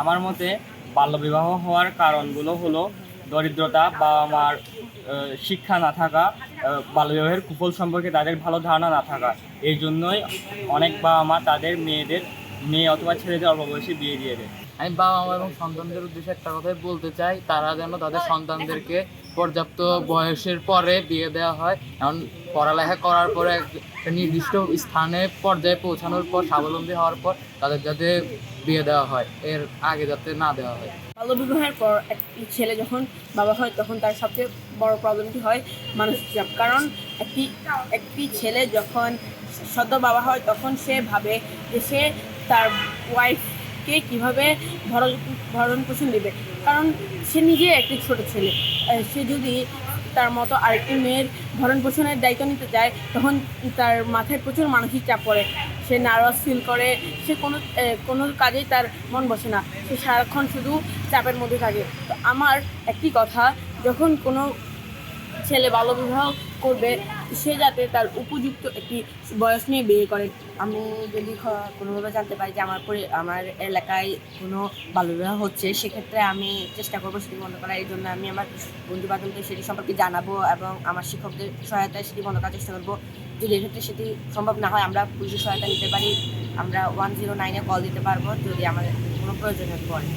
আমার মতে বাল্যবিবাহ হওয়ার কারণগুলো হলো দরিদ্রতা, বাবা মার শিক্ষা না থাকা, বাল্যবিবাহের কুফল সম্পর্কে তাদের ভালো ধারণা না থাকা। এই জন্যই অনেক বাবা মা তাদের মেয়ে অথবা ছেলেদের অল্প বয়সে বিয়ে দিয়ে দেয়। আমি বাবা মা এবং সন্তানদের উদ্দেশ্যে একটা কথাই বলতে চাই, তারা যেন তাদের সন্তানদেরকে পর্যাপ্ত বয়সের পরে বিয়ে দেওয়া হয়। এখন পড়ালেখা করার পরে একটা নির্দিষ্ট স্থানে পর্যায়ে পৌঁছানোর পর, স্বাবলম্বী হওয়ার পর তাদের যাতে বিয়ে দেওয়া হয়, এর আগে যাতে না দেওয়া হয়। বাল্যবিবাহের পর একটি ছেলে যখন বাবা হয় তখন তার সবচেয়ে বড় প্রবলেমটি হয় মানসিক চাপ। কারণ একটি ছেলে যখন সদ্য বাবা হয় তখন সে ভাবে যে সে তার ওয়াইফকে কীভাবে ভরণ পোষণ দেবে। কারণ সে নিজে একটি ছোট ছেলে, সে যদি তার মতো আরেকটি মেয়ের ভরণ পোষণের দায়িত্ব নিতে চায় তখন তার মাথায় প্রচুর মানসিক চাপ পড়ে। সে নার্ভাস ফিল করে, সে কোনো কাজেই তার মন বসে না, সে সারাক্ষণ শুধু চাপের মধ্যে থাকে। তো আমার একটি কথা, যখন কোনো ছেলে বাল্যবিবাহ করবে সে যাতে তার উপযুক্ত একটি বয়স নিয়ে বিয়ে করে। আমি যদি কোনোভাবে জানতে পারি যে আমার এলাকায় কোনো বাল্যবিবাহ হচ্ছে, সেক্ষেত্রে আমি চেষ্টা করবো সেটি বন্ধ করার। এই জন্য আমি আমার বন্ধু বান্ধবদের সেটি সম্পর্কে জানাবো এবং আমার শিক্ষকদের সহায়তায় সেটি বন্ধ করার চেষ্টা করবো। যদি এক্ষেত্রে সেটি সম্ভব না হয় আমরা পুলিশের সহায়তা নিতে পারি, আমরা 109-এ কল দিতে পারবো যদি আমাদের কোনো প্রয়োজন পড়ে।